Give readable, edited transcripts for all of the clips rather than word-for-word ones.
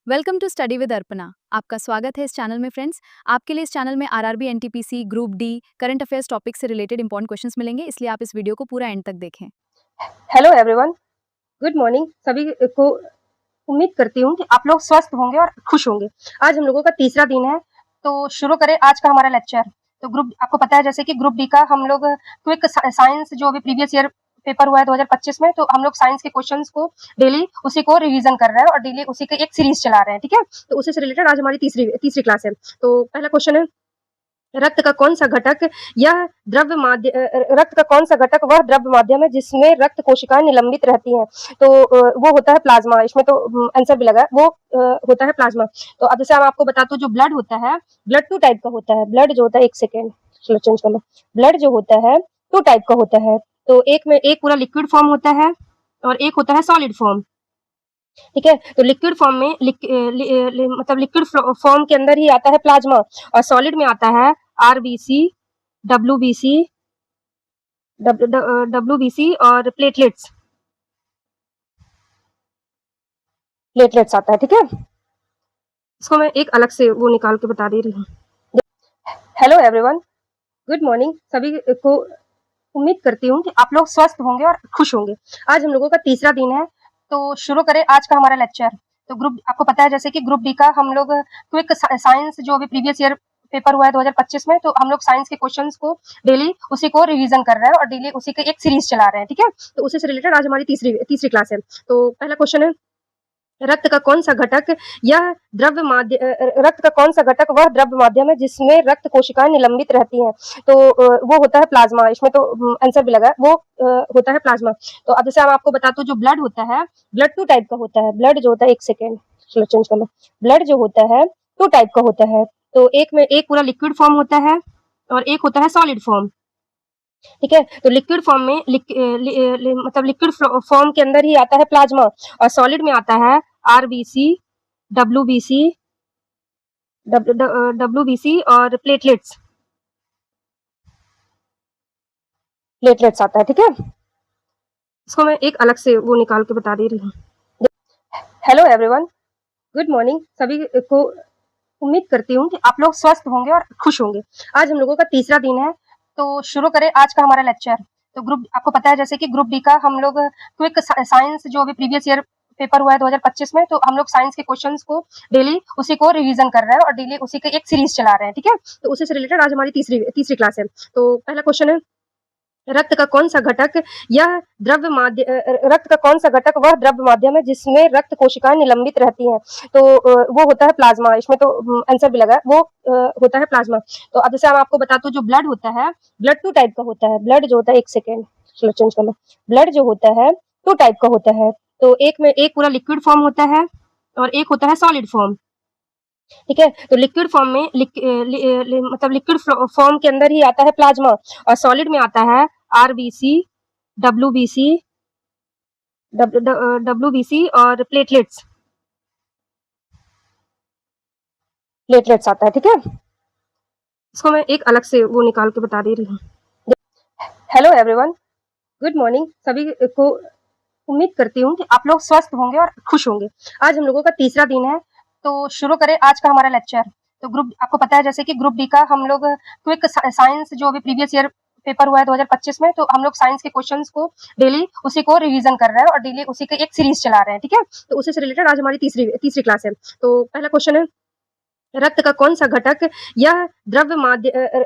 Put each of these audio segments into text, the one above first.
Welcome to study with Arpana. आपका स्वागत है इस चैनल में फ्रेंड्स। आपके लिए इस चैनल में RRB, NTPC, group D, current affairs topic से रिलेटेड इंपॉर्टेंट क्वेश्चंस मिलेंगे, इसलिए आप इस वीडियो को पूरा एंड तक देखें। Hello everyone, good morning. सभी को उम्मीद करती हूँ कि आप लोग स्वस्थ होंगे और खुश होंगे। आज हम लोगों का तीसरा दिन है, तो शुरू करें आज का हमारा लेक्चर। तो ग्रुप आपको पता है जैसे कि ग्रुप डी का हम लोग क्विक साइंस जो अभी प्रीवियस ईयर पेपर हुआ है 2025 में, तो हम लोग साइंस के क्वेश्चंस को डेली उसी को रिवीजन कर रहे हैं और डेली उसी के एक सीरीज चला रहे हैं। ठीक है, तो उसी से रिलेटेड आज हमारी तीसरी क्लास है। तो पहला क्वेश्चन है, रक्त का कौन सा घटक रक्त का कौन सा घटक वह द्रव्य माध्यम है जिसमें रक्त कोशिकाएं निलंबित रहती हैं। तो वो होता है प्लाज्मा। इसमें तो आंसर भी लगा है, वो होता है प्लाज्मा। तो अब जैसे मैं आपको बताता हूँ, जो ब्लड होता है, ब्लड टू टाइप का होता है। ब्लड जो होता है, एक सेकेंड चलो चेंज कर लो। ब्लड जो होता है टू टाइप का होता है। तो एक में एक पूरा लिक्विड फॉर्म होता है और एक होता है सॉलिड फॉर्म। ठीक है, तो लिक्विड फॉर्म में मतलब लिक्विड फॉर्म के अंदर ही आता है प्लाज्मा, और सॉलिड में आता है आरबीसी, डब्ल्यूबीसी, डब्ल्यूबीसी और प्लेटलेट्स प्लेटलेट्स आता है। ठीक है, इसको मैं एक अलग से वो निकाल के बता दे रही हूँ। Hello everyone, good morning. सभी को उम्मीद करती हूँ कि आप लोग स्वस्थ होंगे और खुश होंगे। आज हम लोगों का तीसरा दिन है, तो शुरू करें आज का हमारा लेक्चर। तो ग्रुप आपको पता है जैसे कि ग्रुप डी का हम लोग क्विक साइंस जो अभी प्रीवियस ईयर पेपर हुआ है 2025 में, तो हम लोग साइंस के क्वेश्चंस को डेली उसी को रिवीजन कर रहे हैं और डेली उसी के एक सीरीज चला रहे हैं। ठीक है, तो उसी से रिलेटेड आज हमारी तीसरी क्लास है। तो पहला क्वेश्चन है, रक्त का कौन सा घटक रक्त का कौन सा घटक वह द्रव्य माध्यम है जिसमें रक्त कोशिकाएं निलंबित रहती हैं। तो वो होता है प्लाज्मा। इसमें तो आंसर भी लगा है, वो होता है प्लाज्मा। तो अब जैसे मैं आपको बताता हूँ, जो ब्लड होता है, ब्लड टू टाइप का होता है। ब्लड जो होता है, एक सेकेंड चलो चेंज कर लो। ब्लड जो होता है टू टाइप का होता है। तो एक में एक पूरा लिक्विड फॉर्म होता है और एक होता है सॉलिड फॉर्म। ठीक है, तो लिक्विड फॉर्म में मतलब लिक्विड फॉर्म के अंदर ही आता है प्लाज्मा, और सॉलिड में आता है आरबीसी, डब्ल्यूबीसी, डब्ल्यूबीसी और प्लेटलेट्स आता है। ठीक है, इसको मैं एक अलग से वो निकाल के बता दे रही हूँ। Hello everyone, good morning. सभी को उम्मीद करती हूँ कि आप लोग स्वस्थ होंगे और खुश होंगे। आज हम लोगों का तीसरा दिन है, तो शुरू करें आज का हमारा लेक्चर। तो ग्रुप आपको पता है जैसे कि ग्रुप डी का हम लोग क्विक साइंस जो अभी प्रीवियस ईयर पेपर हुआ है 2025 में, तो हम लोग साइंस के क्वेश्चंस को डेली उसी को रिवीजन कर रहे हैं और डेली उसी के एक सीरीज चला रहे हैं। ठीक है, तो उसी से रिलेटेड आज हमारी तीसरी क्लास है। तो पहला क्वेश्चन है, रक्त का कौन सा घटक रक्त का कौन सा घटक वह द्रव्य माध्यम है जिसमें रक्त कोशिकाएं निलंबित रहती हैं। तो वो होता है प्लाज्मा। इसमें तो आंसर भी लगा है, वो होता है प्लाज्मा। तो अब जैसे मैं आपको बताता हूँ, जो ब्लड होता है, ब्लड टू टाइप का होता है। ब्लड जो होता है, एक सेकेंड चलो चेंज कर लो। ब्लड जो होता है टू टाइप का होता है। तो एक में एक पूरा लिक्विड फॉर्म होता है और एक होता है सॉलिड फॉर्म। ठीक है, तो लिक्विड फॉर्म में मतलब लिक्विड फॉर्म के अंदर ही आता है प्लाज्मा, और सॉलिड में आता है आरबीसी, डब्ल्यूबीसी, डब्ल्यूबीसी और प्लेटलेट्स आता है। ठीक है, इसको मैं एक अलग से वो निकाल के बता दे रही हूँ। Hello everyone, good morning. सभी को उम्मीद करती हूँ कि आप लोग स्वस्थ होंगे और खुश होंगे। आज हम लोगों का तीसरा दिन है, तो शुरू करें आज का हमारा लेक्चर। तो ग्रुप आपको पता है जैसे कि ग्रुप डी का हम लोग क्विक साइंस जो अभी प्रीवियस ईयर पेपर हुआ है 2025 में, तो हम लोग साइंस के क्वेश्चंस को डेली उसी को रिवीजन कर रहे हैं और डेली उसी के एक सीरीज चला रहे हैं। ठीक है, तो उसी से रिलेटेड आज हमारी तीसरी क्लास है। तो पहला क्वेश्चन है, रक्त का कौन सा घटक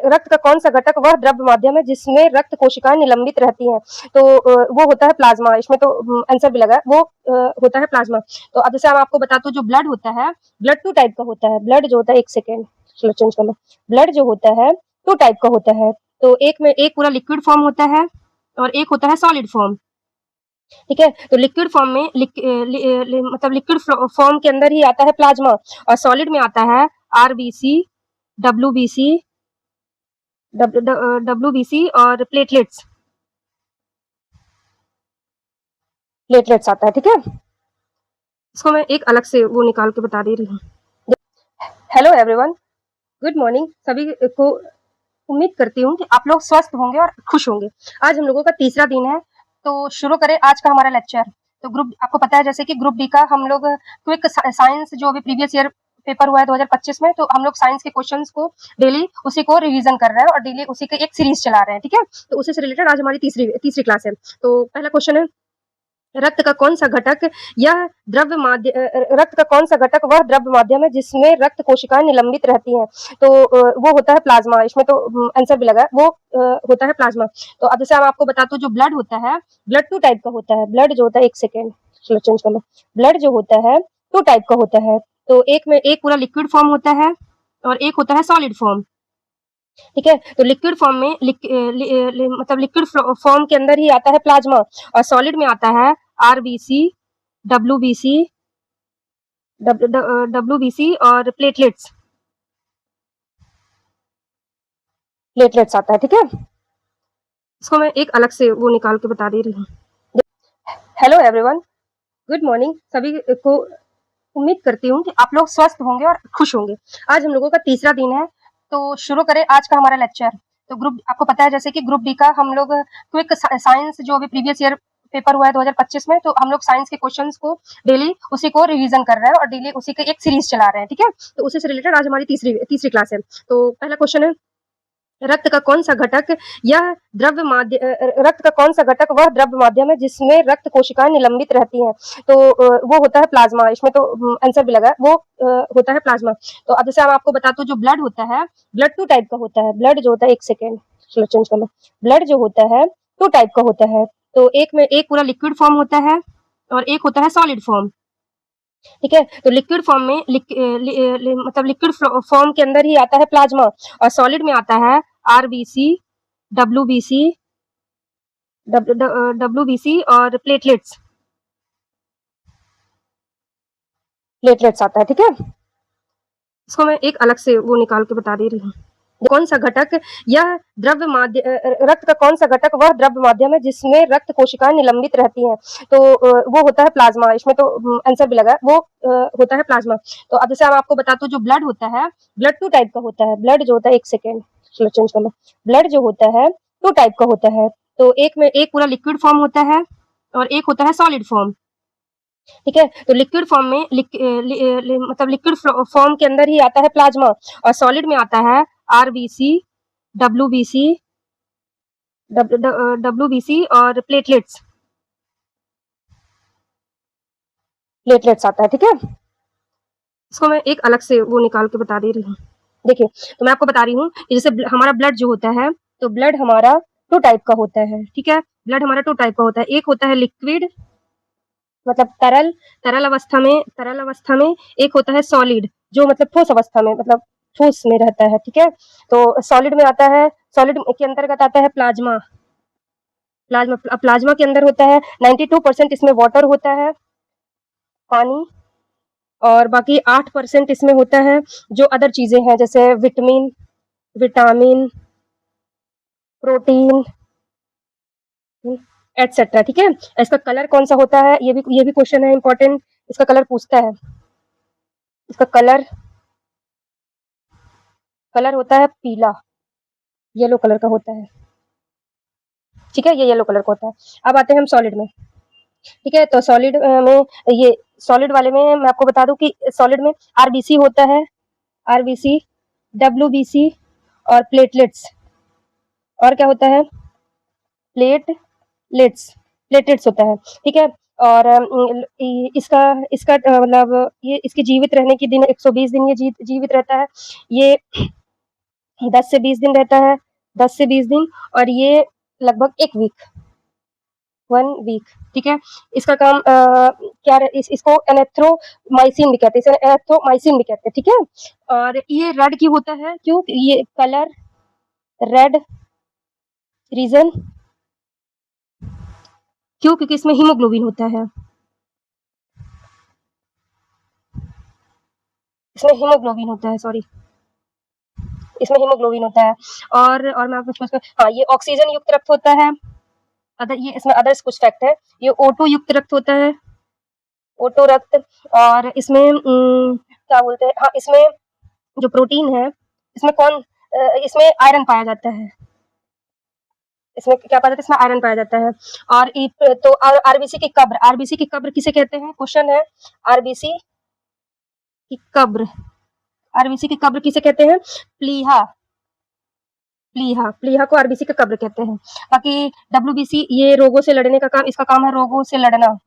रक्त का कौन सा घटक वह द्रव्य माध्यम है जिसमें रक्त कोशिकाएं निलंबित रहती हैं। तो वो होता है प्लाज्मा। इसमें तो आंसर भी लगा है, वो होता है प्लाज्मा। तो अब जैसे मैं आपको बताता हूँ, जो ब्लड होता है, ब्लड टू टाइप का होता है। ब्लड जो होता है, एक सेकेंड चलो चेंज कर लो। ब्लड जो होता है टू टाइप का होता है। तो एक में एक पूरा लिक्विड फॉर्म होता है और एक होता है सॉलिड फॉर्म। ठीक है, तो लिक्विड फॉर्म में मतलब लिक्विड फॉर्म के अंदर ही आता है प्लाज्मा, और सॉलिड में आता है आरबीसी, डब्ल्यूबीसी, डब्ल्यूबीसी और प्लेटलेट्स आता है। ठीक है, इसको मैं एक अलग से वो निकाल के बता दे रही हूँ। Hello everyone, good morning. सभी को उम्मीद करती हूँ कि आप लोग स्वस्थ होंगे और खुश होंगे। आज हम लोगों का तीसरा दिन है, तो शुरू करें आज का हमारा लेक्चर। तो ग्रुप आपको पता है जैसे कि ग्रुप डी का हम लोग क्विक साइंस जो अभी प्रीवियस ईयर पेपर हुआ है 2025 में, तो हम लोग साइंस के क्वेश्चंस को डेली उसी को रिवीजन कर रहे हैं और डेली उसी के एक सीरीज चला रहे हैं, ठीक है। तो उसी से रिलेटेड आज हमारी तीसरी क्लास है। तो पहला क्वेश्चन है, रक्त का कौन सा घटक यह द्रव्य माध्य रक्त का कौन सा घटक वह द्रव्य माध्यम है जिसमें रक्त कोशिकाएं निलंबित रहती हैं। तो वो होता है प्लाज्मा। इसमें तो आंसर भी लगा है, वो होता है प्लाज्मा। तो अब जैसे मैं आपको बताता हूँ, जो ब्लड होता है, ब्लड 2 टाइप का होता है। ब्लड जो होता है, एक सेकेंड, चलो चेंज कर लो। ब्लड जो होता है 2 टाइप का होता है। तो एक में एक पूरा लिक्विड फॉर्म होता है और एक होता है सॉलिड फॉर्म, ठीक है। तो लिक्विड फॉर्म में मतलब लिक्विड फॉर्म के अंदर ही आता है प्लाज्मा, और सॉलिड में आता है आरबीसी, डब्ल्यूबीसी, डब्ल्यूबीसी और प्लेटलेट्स प्लेटलेट्स आता है, ठीक है। इसको मैं एक अलग से वो निकाल के बता दे रही हूँ। Hello everyone, good morning. सभी को उम्मीद करती हूँ कि आप लोग स्वस्थ होंगे और खुश होंगे। आज हम लोगों का तीसरा दिन है, तो शुरू करें आज का हमारा लेक्चर। तो ग्रुप आपको पता है जैसे कि ग्रुप डी का हम लोग क्विक साइंस जो अभी प्रीवियस ईयर पेपर हुआ है 2025 में, तो हम लोग साइंस के क्वेश्चंस को डेली उसी को रिवीजन कर रहे हैं और डेली उसी के एक सीरीज चला रहे हैं, ठीक है। तो उसी से रिलेटेड आज हमारी तीसरी क्लास है। तो पहला क्वेश्चन है, रक्त का कौन सा घटक यह द्रव्य माध्य रक्त का कौन सा घटक वह द्रव्य माध्यम है जिसमें रक्त कोशिकाएं निलंबित रहती हैं। तो वो होता है प्लाज्मा। इसमें तो आंसर भी लगा है, वो होता है प्लाज्मा। तो अब जैसे मैं आपको बताता हूँ, जो ब्लड होता है, ब्लड 2 टाइप का होता है। ब्लड जो होता है, एक सेकेंड, चलो चेंज कर लो। ब्लड जो होता है 2 टाइप का होता है। तो एक में एक पूरा लिक्विड फॉर्म होता है और एक होता है सॉलिड फॉर्म, ठीक है। तो लिक्विड फॉर्म में मतलब लिक्विड फॉर्म के अंदर ही आता है प्लाज्मा, और सॉलिड में आता है आरबीसी, डब्ल्यूबीसी, डब्ल्यूबीसी और प्लेटलेट्स आता है, ठीक है। इसको मैं एक अलग से वो निकाल के बता दे रही हूँ। कौन सा घटक यह द्रव्य माध्य रक्त का कौन सा घटक वह द्रव्य माध्यम है जिसमें रक्त कोशिकाएं निलंबित रहती हैं। तो वो होता है प्लाज्मा। इसमें तो आंसर भी लगा है, वो होता है प्लाज्मा। तो अब जैसे मैं आपको बताता हूँ, जो ब्लड होता है, ब्लड 2 टाइप का होता है। ब्लड जो होता है, एक सेकेंड, चलो चेंज कर लो। ब्लड जो होता है 2 टाइप का होता है। तो एक में एक पूरा लिक्विड फॉर्म होता है और एक होता है सॉलिड फॉर्म, ठीक है। तो लिक्विड फॉर्म में मतलब लिक्विड फॉर्म के अंदर ही आता है प्लाज्मा, और सॉलिड में आता है आरबीसी, डब्ल्यूबीसी, डब्ल्यूबीसी और प्लेटलेट्स आता है, ठीक है। इसको मैं एक अलग से वो निकाल के बता दे रही हूँ। देखिए, तो मैं आपको बता रही हूँ कि जैसे हमारा ब्लड जो होता है, तो ब्लड हमारा 2 टाइप का होता है, ठीक है। ब्लड हमारा 2 टाइप का होता है। एक होता है लिक्विड, मतलब तरल अवस्था में। एक होता है सॉलिड, जो मतलब ठोस अवस्था में, मतलब ठोस में रहता है, ठीक है। तो सॉलिड में आता है, सॉलिड के अंतर्गत आता है प्लाज्मा। प्लाज्मा के अंदर होता है 92% इसमें वाटर होता है, पानी, और बाकी 8% इसमें होता है जो अदर चीजें हैं, जैसे विटामिन, प्रोटीन, एटसेट्रा, ठीक है। इसका कलर कौन सा होता है, ये भी क्वेश्चन है इंपॉर्टेंट। इसका कलर पूछता है। इसका कलर होता है पीला, येलो कलर का होता है, ठीक है। ये येलो कलर का होता है। अब आते हैं हम सॉलिड में, ठीक है। तो सॉलिड में, ये सॉलिड वाले में मैं आपको बता दूं कि सॉलिड में आरबीसी होता है, आरबीसी, डब्ल्यूबीसी और प्लेटलेट्स। और क्या होता है, प्लेटलेट्स होता है, ठीक है। और इसका इसका मतलब ये इसके जीवित रहने की दिन 120 दिन ये जीवित रहता है। ये 10 से 20 दिन रहता है, 10 से 20 दिन, और ये लगभग 1 वीक, ठीक है। इसका काम क्या इसको एनेथ्रोमाइसिन भी कहते हैं, एनेथ्रोमाइसिन भी कहते हैं, ठीक है। और ये रेड क्यों होता है, क्यों ये कलर रेड, रीजन क्यों, क्योंकि इसमें हीमोग्लोबिन होता है, सॉरी, इसमें हीमोग्लोबिन होता है। और मैं आपको हाँ, ये ऑक्सीजन युक्त रक्त होता है। ये इसमें अदर्स कुछ फैक्ट है। ये O2 युक्त रक्त होता है, O2 रक्त। और इसमें क्या बोलते हैं, हाँ, इसमें जो प्रोटीन है, इसमें इसमें आयरन पाया जाता है, इसमें क्या पाया जाता है? इसमें आयरन पाया जाता है। और तो आरबीसी की कब्र किसे कहते हैं? क्वेश्चन है, आरबीसी की कब्र, आरबीसी की कब्र किसे कहते हैं? प्लीहा, प्लीहा को आरबीसी की कब्र कहते हैं। बाकी डब्ल्यूबीसी ये रोगों से लड़ने का काम, इसका काम है रोगों से लड़ना,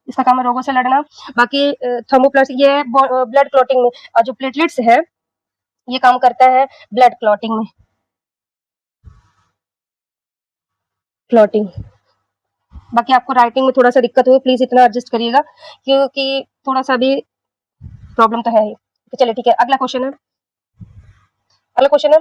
इसका काम है रोगों से लड़ना। बाकी थर्मोप्लास्ट ये ब्लड क्लॉटिंग में, और जो प्लेटलेट्स है ये काम करता है ब्लड क्लॉटिंग में, क्लॉटिंग। बाकी आपको राइटिंग में थोड़ा सा दिक्कत हो, प्लीज इतना एडजस्ट करिएगा, क्योंकि थोड़ा सा भी प्रॉब्लम तो है ही। तो चलिए ठीक है, अगला क्वेश्चन है, अगला क्वेश्चन है,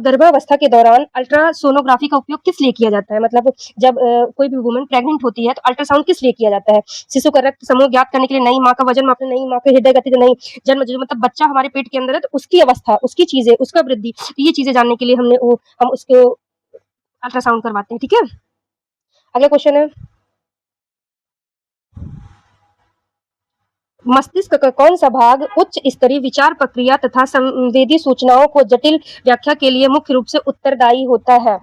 गर्भावस्था के दौरान अल्ट्रासोनोग्राफी का उपयोग किस लिए किया जाता है? मतलब जब कोई भी वुमन प्रेग्नेंट होती है तो अल्ट्रासाउंड किस लिए किया जाता है? शिशु का रक्त समूह ज्ञात करने के लिए, नई माँ का वजन मापने, नई माँ के हृदय गति, नई जन्म, जो मतलब बच्चा हमारे पेट के अंदर है तो उसकी अवस्था, उसकी चीजें, उसका वृद्धि, तो ये चीजें जानने के लिए हम उसको अल्ट्रासाउंड करवाते हैं। ठीक है, अगला क्वेश्चन है, मस्तिष्क का कौन सा भाग उच्च स्तरीय विचार प्रक्रिया तथा संवेदी सूचनाओं को जटिल व्याख्या के लिए मुख्य रूप से उत्तरदायी होता है?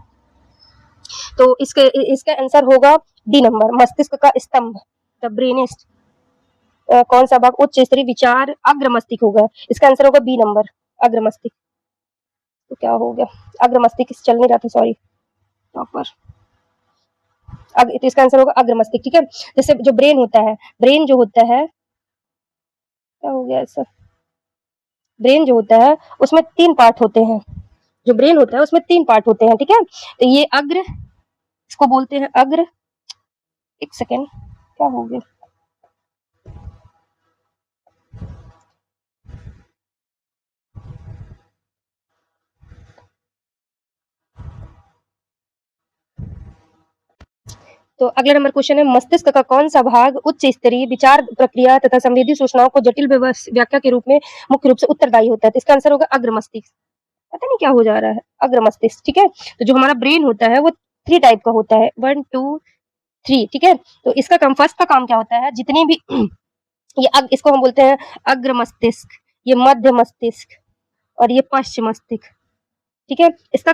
तो इसका आंसर होगा डी नंबर, मस्तिष्क का स्तंभ, द ब्रेनिस्ट। कौन सा भाग उच्च स्तरीय विचार? अग्र मस्तिष्क होगा, इसका आंसर होगा बी नंबर, अग्र मस्तिष्क। तो क्या हो गया, अग्र मस्तिष्क चल नहीं रहा था, सॉरी, प्रॉपर तो इसका आंसर होगा अग्र मस्तिष्क। ठीक है, जैसे जो ब्रेन होता है, ब्रेन जो होता है, क्या हो गया ऐसा, ब्रेन जो होता है उसमें 3 पार्ट होते हैं, जो ब्रेन होता है उसमें 3 पार्ट होते हैं। ठीक है, तो ये अग्र, इसको बोलते हैं अग्र, एक सेकेंड, क्या हो गया, तो अगला नंबर क्वेश्चन है, मस्तिष्क का कौन सा भाग उच्च स्तरीय विचार प्रक्रिया तथा संवेदी सूचनाओं को जटिल व्याख्या के रूप में मुख्य रूप से उत्तरदायी होता है? तो इसका आंसर होगा अग्र मस्तिष्क। पता नहीं क्या हो जा रहा है, अग्र मस्तिष्क। ठीक है, तो जो हमारा ब्रेन होता है वो 3 टाइप का होता है, 1 2 3। ठीक है, तो इसका काम, फर्स्ट का काम क्या होता है, जितनी भी इसको हम बोलते हैं अग्र मस्तिष्क, ये मध्य मस्तिष्क और ये पश्चिम मस्तिष्क। ठीक है, इसका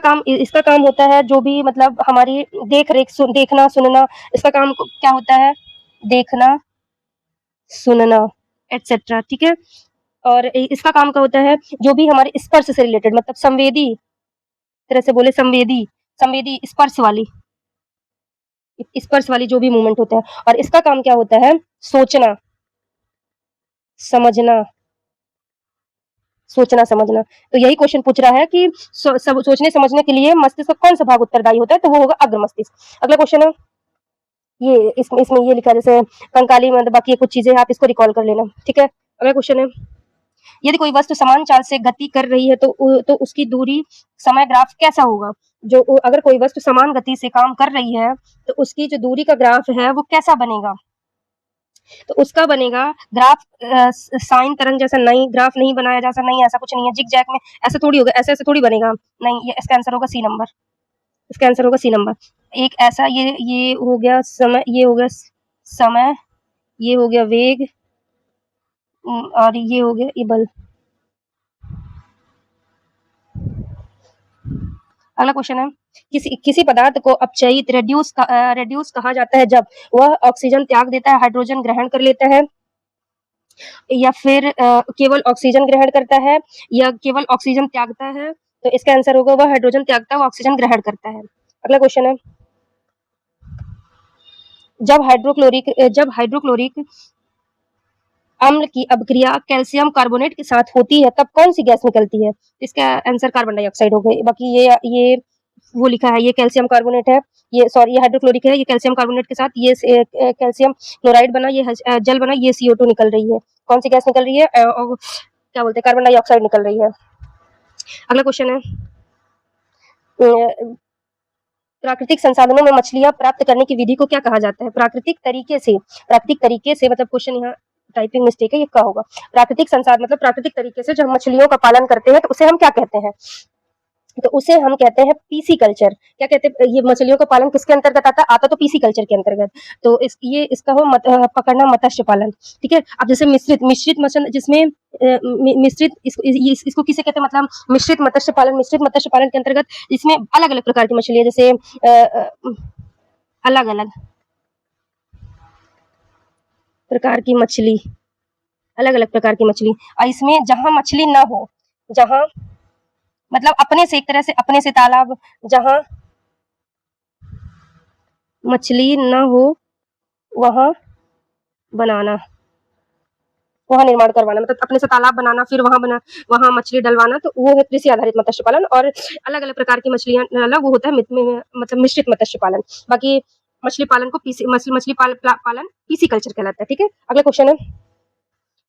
काम होता है जो भी मतलब हमारी देख रेख, देखना सुनना, इसका काम क्या होता है, देखना सुनना एटसेट्रा। ठीक है, और इसका काम क्या होता है, जो भी हमारे स्पर्श से रिलेटेड, मतलब संवेदी, तरह से बोले संवेदी, संवेदी स्पर्श वाली जो भी मूवमेंट होता है। और इसका काम क्या होता है, सोचना समझना, सोचना समझना। तो यही क्वेश्चन पूछ रहा है कि सोचने समझने के लिए मस्तिष्क का कौन सा भाग उत्तरदायी होता है? तो वो होगा अग्र मस्तिष्क। अगला क्वेश्चन है, ये इसमें ये लिखा है जैसे कंकाली, मतलब बाकी कुछ चीजें आप इसको रिकॉल कर लेना। ठीक है, अगला क्वेश्चन है, यदि कोई वस्तु समान चाल से गति कर रही है तो उसकी दूरी समय ग्राफ कैसा होगा? जो अगर कोई वस्तु समान गति से काम कर रही है तो उसकी जो दूरी का ग्राफ है वो कैसा बनेगा? तो उसका बनेगा ग्राफ साइन तरंग जैसा, नहीं ग्राफ नहीं बनाया जा सकता, नहीं ऐसा कुछ नहीं है, जिग जैग में ऐसा थोड़ी होगा, ऐसे ऐसे थोड़ी बनेगा, नहीं, ये इसका आंसर होगा सी नंबर, इसका आंसर होगा सी नंबर। एक ऐसा, ये हो गया समय, ये हो गया समय, ये हो गया वेग, और ये हो गया ये बल। अगला क्वेश्चन है, किसी पदार्थ को अपचयित रेड्यूस कहा जाता है जब वह ऑक्सीजन त्याग देता है, हाइड्रोजन ग्रहण कर लेता है, या फिर केवल ऑक्सीजन ग्रहण करता है, या केवल ऑक्सीजन त्यागता है? तो इसका आंसर होगा वह हाइड्रोजन त्यागता है, वो ऑक्सीजन ग्रहण करता है। अगला क्वेश्चन है, जब हाइड्रोक्लोरिक अम्ल की अभिक्रिया कैल्शियम कार्बोनेट के साथ होती है तब कौन सी गैस निकलती है? इसका आंसर कार्बन डाइऑक्साइड हो गई। बाकी ये वो लिखा है, ये कैल्शियम कार्बोनेट है, ये सॉरी ये हाइड्रोक्लोरिक है, ये कैल्शियम कार्बोनेट के साथ ये कैल्शियम क्लोराइड बना, ये जल बना, ये CO2 निकल रही है। कौन सी गैस निकल रही है? क्या बोलते हैं, कार्बन डाइऑक्साइड निकल रही है। अगला क्वेश्चन है, प्राकृतिक संसाधनों में मछलियां प्राप्त करने की विधि को क्या कहा जाता है? प्राकृतिक तरीके से मतलब क्वेश्चन यहाँ टाइपिंग मिस्टेक है, ये क्या होगा, प्राकृतिक संसाधन मतलब प्राकृतिक तरीके से जब मछलियों का पालन करते हैं तो उसे हम क्या कहते हैं? तो उसे हम कहते हैं पीसी कल्चर। क्या कहते हैं, ये मछलियों का पालन किसके अंतर्गत आता तो पीसी कल्चर के अंतर्गत। तो ये इसका हो पकड़ना मत्स्य पालन। ठीक है। अब जैसे मिश्रित मिश्रित मछली जिसमें मिश्रित इसको किसे कहते हैं, मतलब मिश्रित मत्स्य पालन। मिश्रित मत्स्य पालन के अंतर्गत इसमें अलग अलग प्रकार की मछली है, जैसे अलग अलग प्रकार की मछली, अलग अलग प्रकार की मछली। और इसमें जहां मछली ना हो, जहां मतलब अपने से, एक तरह से अपने से तालाब, जहां मछली न हो वहां बनाना, वहां निर्माण करवाना, मतलब अपने से तालाब बनाना, फिर वहां मछली डलवाना, तो वो है कृषि आधारित मत्स्य पालन। और अलग अलग प्रकार की मछलियां अलग वो होता है मतलब मिश्रित मत्स्य पालन। बाकी मछली पालन को पालन पीसी कल्चर कहलाता है। ठीक है। अगला क्वेश्चन है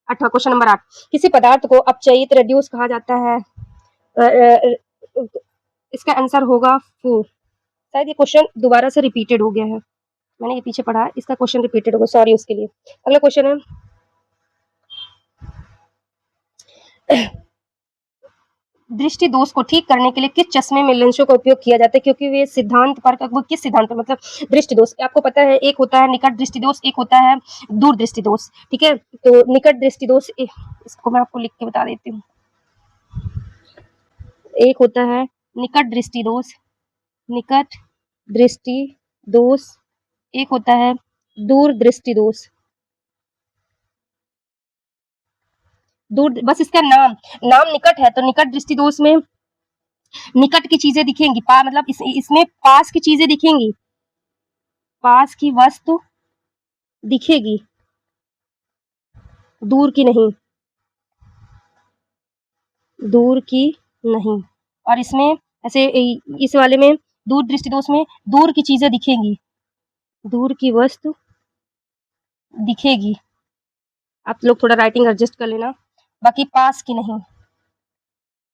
8वां, क्वेश्चन नंबर 8। किसी पदार्थ को अपचयित रेड्यूस कहा जाता है। इसका आंसर होगा फू। शायद ये क्वेश्चन दोबारा से रिपीटेड हो गया है, मैंने ये पीछे पढ़ा है, इसका क्वेश्चन रिपीटेड होगा, सॉरी उसके लिए। अगला क्वेश्चन है दृष्टि दोष को ठीक करने के लिए किस चश्मे में लेंसों का उपयोग किया जाता है, क्योंकि वे सिद्धांत पर वो किस सिद्धांत पर, मतलब दृष्टि दोष आपको पता है, एक होता है निकट दृष्टि दोष, एक होता है दूर दृष्टि दोष। ठीक है। तो निकट दृष्टि दोष, इसको मैं आपको लिख के बता देती हूँ। एक होता है निकट दृष्टि दोष, निकट दृष्टि दोष, एक होता है दूर दृष्टि दोष। दूर, बस इसका नाम निकट है, तो निकट दृष्टि दोष में निकट की चीजें दिखेंगी, मतलब इसमें पास की चीजें दिखेंगी, पास की वस्तु दिखेगी, दूर की नहीं, दूर की नहीं। और इसमें ऐसे इस वाले में दूर दृष्टि दोष में दूर की चीजें दिखेंगी, दूर की वस्तु दिखेगी। आप लोग थोड़ा राइटिंग एडजस्ट कर लेना। बाकी पास की नहीं,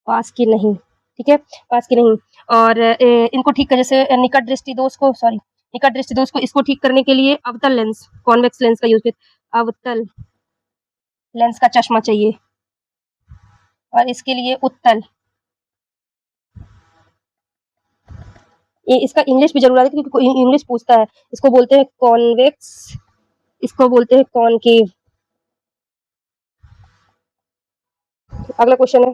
पास की नहीं। ठीक है। पास की नहीं। और इनको ठीक कर, जैसे निकट दृष्टि दोष को, सॉरी, निकट दृष्टि दोष को, इसको ठीक करने के लिए अवतल लेंस, कॉन्वेक्स लेंस का यूज करते, अवतल लेंस का चश्मा चाहिए, और इसके लिए उत्तल। ये इसका इंग्लिश भी जरूर आता है क्योंकि इंग्लिश पूछता है। इसको बोलते हैं कॉन्वेक्स, इसको बोलते हैं कॉनकेव। अगला क्वेश्चन है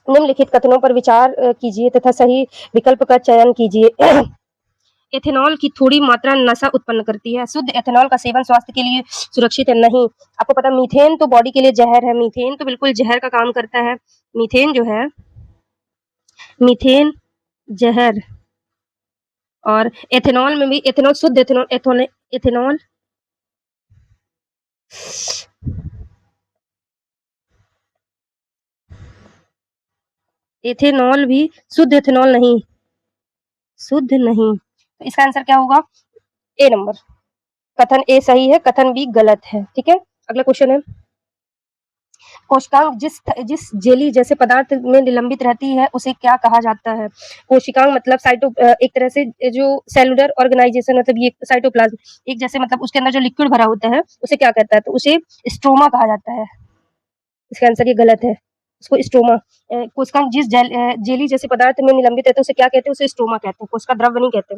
निम्नलिखित कथनों पर विचार कीजिए तथा सही विकल्प का चयन कीजिए। एथेनॉल की थोड़ी मात्रा नशा उत्पन्न करती है। शुद्ध एथेनॉल का सेवन स्वास्थ्य के लिए सुरक्षित है। नहीं। आपको पता मीथेन तो बॉडी के लिए जहर है, मीथेन तो बिल्कुल जहर का काम करता है। मीथेन जो है, मीथेन जहर। और एथेनॉल में भी, एथेनॉल शुद्ध एथेनॉल, एथेनॉल एथेनॉल भी शुद्ध एथेनॉल नहीं, शुद्ध नहीं। तो इसका आंसर क्या होगा, ए नंबर। कथन ए सही है, कथन बी गलत है। ठीक है। अगला क्वेश्चन है कोशिकांग जिस जेली जैसे पदार्थ में निलंबित रहती है उसे क्या कहा जाता है। कोशिकांग मतलब एक तरह से जो सेलुलर ऑर्गेनाइजेशन, मतलब ये साइटोप्लाज्म, एक जैसे मतलब उसके अंदर जो लिक्विड भरा होता है उसे क्या कहता है, तो उसे स्ट्रोमा कहा जाता है। इसका आंसर ये गलत है, उसको स्ट्रोमा। कोशिकांग जिस जेली जैसे पदार्थ में निलंबित रहते है उसे क्या कहते हैं, उसे स्ट्रोमा कहते हैं, कोशिका द्रव्य नहीं कहते।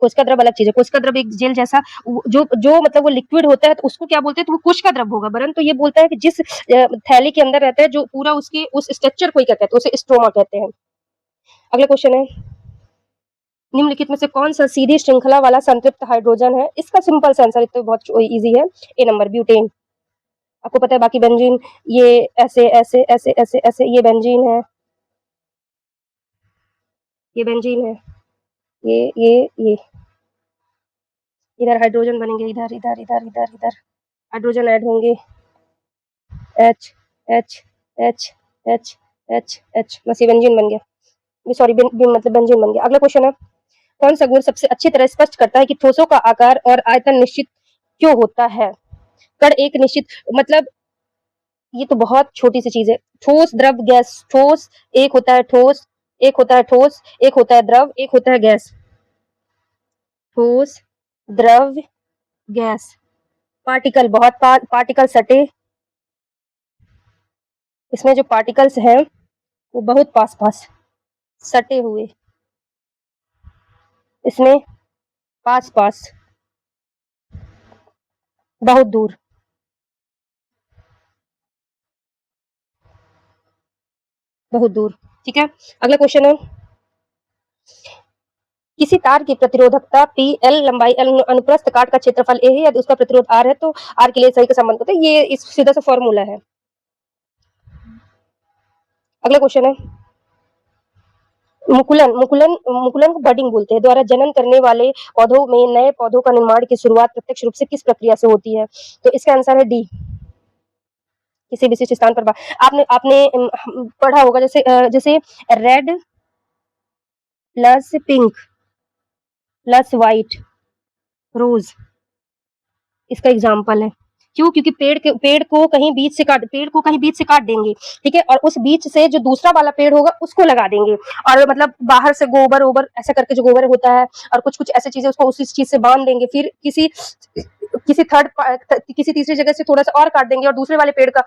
कोशिका द्रव अलग चीज है। कोशिका द्रव एक जेल जैसा, जो जो मतलब वो लिक्विड होता है तो उसको क्या बोलते हैं, तो वो कोशिका द्रव होगा। वरन तो ये बोलता है कि जिस थैली के अंदर रहता है, जो पूरा उसके उस स्ट्रक्चर को ही क्या कहते हैं, उसे स्ट्रोमा कहते हैं। अगला क्वेश्चन है निम्नलिखित में से कौन सा सीधी श्रृंखला वाला संतृप्त हाइड्रोजन है। इसका सिंपल सा आंसर तो बहुत इजी है, ए नंबर ब्यूटेन। आपको पता है बाकी बेंजीन ये ऐसे ऐसे ऐसे ऐसे ऐसे, ये बेंजीन है, ये बेंजीन है, ये इधर हाइड्रोजन बनेंगे, इधर इधर इधर इधर इधर हाइड्रोजन ऐड होंगे, H H H H H H, बस ये बेंजीन बन गया, सॉरी मतलब बेंजीन बन गया। अगला क्वेश्चन है कौन सा गुण सबसे अच्छी तरह स्पष्ट करता है कि ठोसों का आकार और आयतन निश्चित क्यों होता है। कण एक निश्चित, मतलब ये तो बहुत छोटी सी चीज है। ठोस द्रव गैस, ठोस एक होता है ठोस, एक होता है ठोस, एक होता है द्रव, एक होता है गैस। ठोस द्रव गैस, पार्टिकल, बहुत पार्टिकल सटे, इसमें जो पार्टिकल्स हैं वो बहुत पास पास, सटे हुए, इसमें पास पास, बहुत दूर। बहुत दूर। ठीक है, अगला क्वेश्चन है, किसी तार की प्रतिरोधकता पी, एल लंबाई, एल अनुप्रस्थ काट का क्षेत्रफल ए है, यदि उसका प्रतिरोध आर है तो आर के लिए सही का संबंध होता है। ये इस सीधा सा फॉर्मूला है। अगला क्वेश्चन है, मुकुलन मुकुलन मुकुलन को बडिंग बोलते हैं, द्वारा जनन करने वाले पौधों में नए पौधों का निर्माण की शुरुआत प्रत्यक्ष रूप से किस प्रक्रिया से होती है? तो इसका आंसर है डी, किसी विशिष्ट स्थान पर आपने आपने पढ़ा होगा, जैसे red plus pink plus white rose, इसका एग्जाम्पल है। क्यों? क्योंकि पेड़ को कहीं बीच से काट देंगे, ठीक है, और उस बीच से जो दूसरा वाला पेड़ होगा उसको लगा देंगे, और मतलब बाहर से गोबर ओबर ऐसा करके जो गोबर होता है और कुछ कुछ ऐसी चीजें उसको उसी चीज से बांध देंगे, फिर किसी तीसरी जगह से थोड़ा सा और काट देंगे और दूसरे वाले पेड़ का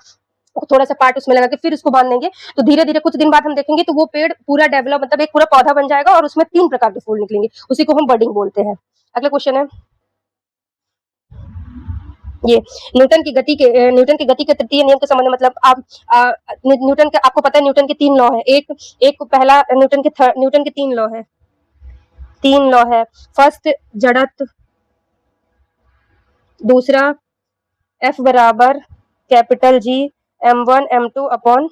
थोड़ा सा पार्ट उसमें लगा के फिर उसको बांध देंगे, तो धीरे धीरे कुछ दिन बाद हम देखेंगे तो वो पेड़ पूरा डेवलप, मतलब एक पूरा पौधा बन जाएगा और उसमें 3 प्रकार के फूल निकलेंगे, उसी को हम बडिंग बोलते हैं। अगला क्वेश्चन है, ये न्यूटन की गति के तृतीय नियम के संबंध में, मतलब आप न्यूटन का आपको पता है, न्यूटन के 3 लॉ है। एक एक पहला न्यूटन के 3 लॉ है, 3 लॉ है। फर्स्ट जड़त्व, दूसरा F बराबर capital G m1 m2 upon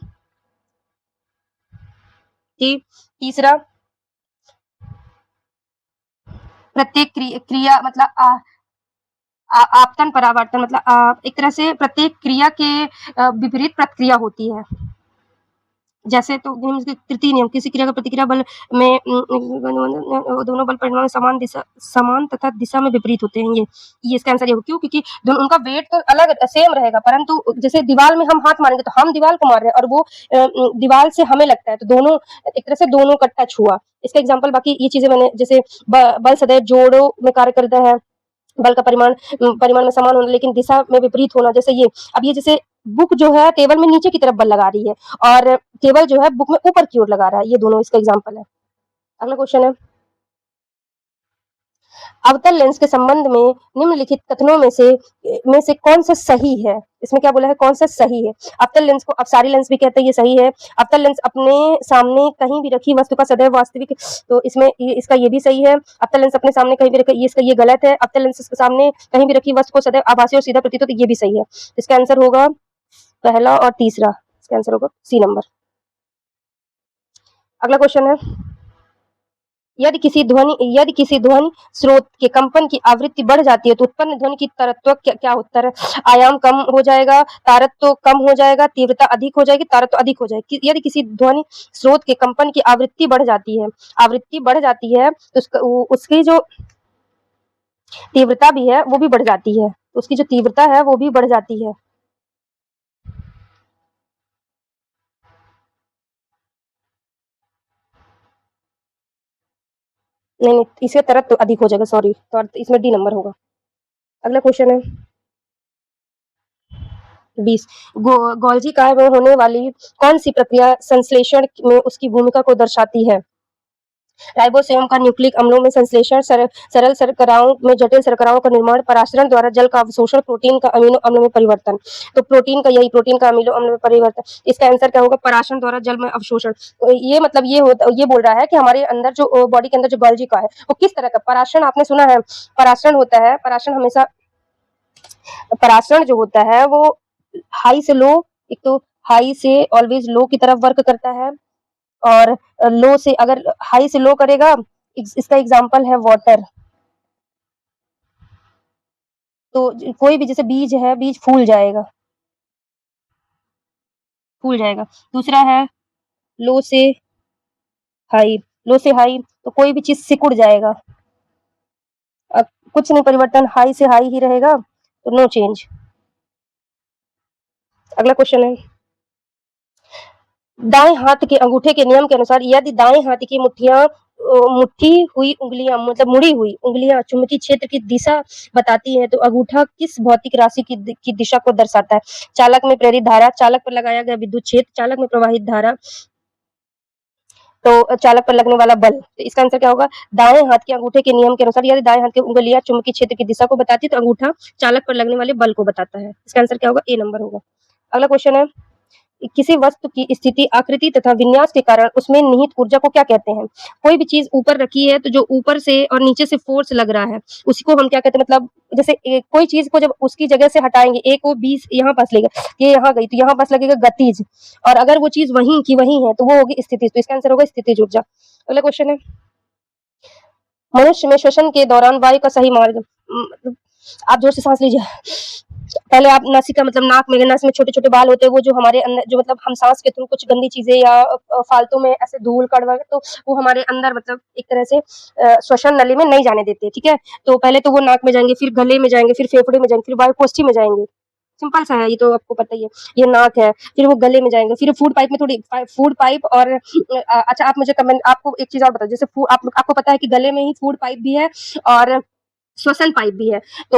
T, तीसरा प्रत्येक क्रिया मतलब आपतन परावर्तन, मतलब एक तरह से प्रत्येक क्रिया के विपरीत प्रतिक्रिया होती है। जैसे तो तृतीय नियम, किसी क्रिया का प्रतिक्रिया बल में दोनों बल परिमाण समान तथा दिशा में विपरीत होते हैं। ये इसका आंसर ये हो, क्यों? क्योंकि दोनों उनका वेट तो अलग सेम रहेगा, परंतु जैसे दीवार में हम हाथ मारेंगे तो हम दीवार को मार रहे हैं और वो दीवार से हमें लगता है, तो दोनों एक तरह से दोनों का टच हुआ। इसका एग्जाम्पल, बाकी ये चीजें मैंने, जैसे बल सदैव जोड़ों में कार्य करता है, बल का परिमाण में समान होना लेकिन दिशा में विपरीत होना, जैसे ये, अब ये जैसे बुक जो है टेबल में नीचे की तरफ बल लगा रही है और टेबल जो है बुक में ऊपर की ओर लगा रहा है, ये दोनों इसका एग्जाम्पल है। अगला क्वेश्चन है, अवतल लेंस के संबंध में निम्नलिखित कथनों में से कौन सा सही है? इसमें क्या बोला है, कौन सा सही है? अवतल लेंस को अपसारी लेंस भी कहते हैं, ये सही है। अवतल लेंस अपने सामने कहीं भी रखी वस्तु का सदैव वास्तविक, तो इसमें इसका ये भी सही है। अवतल लेंस अपने सामने कहीं भी रखी, ये इसका ये गलत है। अवतल लेंस के सामने कहीं भी रखी वस्तु को सदैव आभासी और सीधा प्रतीत होता है, ये भी सही है। इसका आंसर होगा पहला और तीसरा, इसका आंसर होगा सी नंबर। अगला क्वेश्चन है, यदि किसी ध्वनि स्रोत के कंपन की आवृत्ति बढ़ जाती है तो उत्पन्न ध्वनि की तरत्व क्या होता है? आयाम कम हो जाएगा, तारत्व कम हो जाएगा, तीव्रता अधिक हो जाएगी, तारत्व अधिक हो जाएगी। यदि किसी ध्वनि स्रोत के कंपन की आवृत्ति बढ़ जाती है तो उसकी जो तीव्रता भी है वो भी बढ़ जाती है, उसकी जो तीव्रता है वो भी बढ़ जाती है। नहीं नहीं, इससे तरत्व अधिक हो जाएगा, सॉरी, तो इसमें डी नंबर होगा। अगला क्वेश्चन है 20, गोल्जी काय में होने वाली कौन सी प्रक्रिया संश्लेषण में उसकी भूमिका को दर्शाती है? राइबोसोम का न्यूक्लिक अम्लों में संश्लेषण, सरल शर्कराओं में जटिल शर्कराओं का निर्माण, पराशरण द्वारा जल का अवशोषण, प्रोटीन का अमीनो अम्ल में परिवर्तन। तो प्रोटीन का अमीनो अम्ल में परिवर्तन, इसका आंसर क्या होगा? पराशरण द्वारा जल में अवशोषण। तो ये मतलब ये बोल रहा है कि हमारे अंदर जो बॉडी के अंदर जो गोल्जी का है वो किस तरह का पराशरण, आपने सुना है पराशरण होता है, पराशरण जो होता है वो हाई से लो, एक तो हाई से ऑलवेज लो की तरफ वर्क करता है, और लो से अगर हाई से लो करेगा, इसका एग्जांपल है वाटर। तो कोई भी जैसे बीज है, बीज फूल जाएगा। दूसरा है लो से हाई, तो कोई भी चीज सिकुड़ जाएगा, कुछ नहीं परिवर्तन, हाई से हाई ही रहेगा, तो नो चेंज। अगला क्वेश्चन है, दाएं हाथ के अंगूठे के नियम के अनुसार यदि दाएं हाथ की मुट्ठी हुई उंगलियां, मतलब मुड़ी हुई उंगलियां चुंबकीय क्षेत्र की दिशा बताती हैं तो अंगूठा किस भौतिक राशि की दिशा को दर्शाता है? चालक में प्रेरित धारा, चालक पर लगाया गया विद्युत क्षेत्र, चालक में प्रवाहित धारा, तो चालक पर लगने वाला बल, तो इसका आंसर क्या होगा? दाएं हाथ के अंगूठे के नियम के अनुसार यदि दाएं हाथ की उंगलियां चुंबकीय क्षेत्र की दिशा को बताती है तो अंगूठा चालक पर लगने वाले बल को बताता है। इसका आंसर क्या होगा? ए नंबर होगा। अगला क्वेश्चन है, किसी वस्तु की स्थिति, आकृति तथा विन्यास के कारण उसमें निहित ऊर्जा को क्या कहते हैं? कोई भी चीज ऊपर रखी है तो जो ऊपर से और नीचे से फोर्स लग रहा है उसी को हम क्या कहते हैं, मतलब जैसे कोई चीज को जब उसकी जगह से हटाएंगे, ए को बी यहाँ पास लेगा, ये यहाँ गई तो यहाँ पास लगेगा गतिज, और अगर वो चीज वहीं की वहीं है तो वो होगी स्थितिज, तो इसका आंसर होगा स्थितिज ऊर्जा। अगला क्वेश्चन है, मनुष्य में श्वसन के दौरान वायु का सही मार्ग, आप जोर से सांस लीजिए। पहले आप नासिका मतलब नाक में, नस में छोटे-छोटे बाल होते हैं, वो जो हमारे अंदर जो मतलब हम सांस के थ्रू कुछ गंदी चीजें या फालतू में ऐसे धूल कण वगैरह तो वो हमारे अंदर मतलब एक तरह से श्वसन नली में नहीं जाने देते, ठीक है? तो पहले तो वो नाक में जाएंगे, फिर गले में जाएंगे, फिर फेफड़े में जाएंगे, फिर वायुकोष्ठी में जाएंगे। सिंपल सा है, ये तो आपको पता ही है। ये नाक है, फिर वो गले में जाएंगे, फिर फूड पाइप में थोड़ी फूड पाइप और अच्छा आप मुझे कमेंट, आपको एक चीज और बताओ, जैसे आपको पता है कि गले में ही फूड पाइप भी है और श्वसन पाइप भी है। तो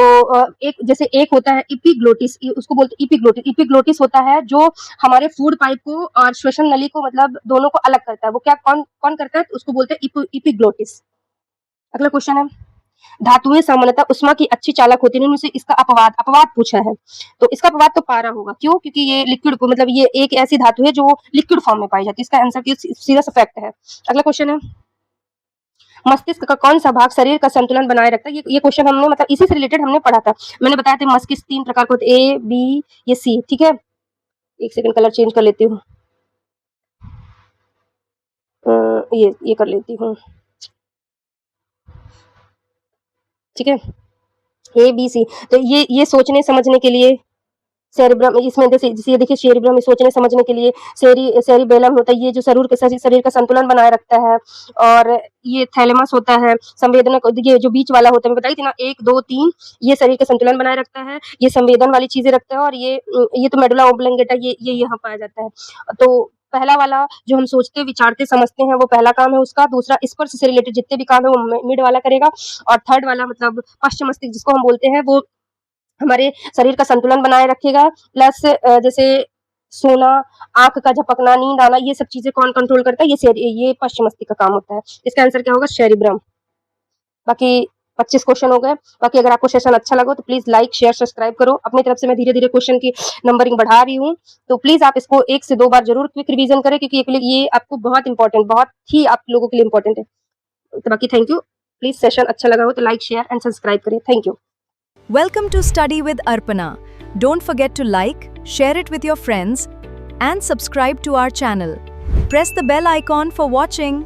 एक जैसे एक होता है एपिग्लोटिस, उसको बोलते हैं एपिग्लोटिस। एपिग्लोटिस होता है जो हमारे फूड पाइप को और श्वसन नली को मतलब दोनों को अलग करता है। वो क्या कौन कौन करता है? उसको बोलते हैं एपिग्लोटिस। अगला क्वेश्चन है, धातुएं सामान्यतः उष्मा की अच्छी चालक होती है, उनमें इसका अपवाद अपवाद पूछा है। तो इसका अपवाद तो पारा होगा, क्यों? क्योंकि ये लिक्विड को मतलब ये एक ऐसी धातु है जो लिक्विड फॉर्म में पाई जाती है। इसका आंसर सीधा सा फैक्ट है। अगला क्वेश्चन है, मस्तिष्क का कौन सा भाग शरीर का संतुलन बनाए रखता है? ये क्वेश्चन हमने मतलब इसी से रिलेटेड हमने पढ़ा था। मैंने बताया था मस्तिष्क 3 प्रकार के होते हैं, ए, बी, ये सी, ठीक है? एक सेकंड कलर चेंज कर लेती हूँ। ये कर लेती हूँ, ठीक है? ए, बी, सी। तो ये सोचने समझने के लिए सेरेब्रम, इसमें जैसे ये देखिए सेरेब्रम सोचने समझने के लिए, सेरिबेलम होता है ये जो शरीर का संतुलन बनाए रखता है, और ये थैलेमस होता है संवेदना को, ये जो बीच वाला होता है मैं बताई थी ना 1 2 3, ये शरीर का संतुलन बनाए रखता है, ये संवेदन वाली चीजें रखता है, और ये तो मेडुला ओब्लंगेटा ये यहाँ पाया जाता है। तो पहला वाला जो हम सोचते विचारते समझते हैं वो पहला काम है उसका। दूसरा स्पर्श से रिलेटेड जितने भी काम है वो मिड वाला करेगा, और थर्ड वाला मतलब पश्च मस्तिष्क जिसको हम बोलते हैं वो हमारे शरीर का संतुलन बनाए रखेगा। प्लस जैसे सोना, आंख का झपकना, नींद आना, ये सब चीजें कौन कंट्रोल करता है? ये पश्च मस्तिष्क का काम होता है। इसका आंसर क्या होगा? सेरिब्रम। बाकी 25 क्वेश्चन हो गए। बाकी अगर आपको सेशन अच्छा लगा तो प्लीज लाइक शेयर सब्सक्राइब करो। अपनी तरफ से मैं धीरे धीरे क्वेश्चन की नंबरिंग बढ़ा रही हूँ, तो प्लीज आप इसको 1 से 2 बार जरूर क्विक रिवीजन करें, क्योंकि ये आपको बहुत इंपॉर्टेंट, बहुत ही आप लोगों के लिए इंपॉर्टेंट है। तो बाकी थैंक यू। प्लीज सेशन अच्छा लगा हो तो लाइक शेयर एंड सब्सक्राइब करें। Thank you. Welcome to Study with Arpana. Don't forget to like, share it with your friends, and subscribe to our channel. Press the bell icon for watching.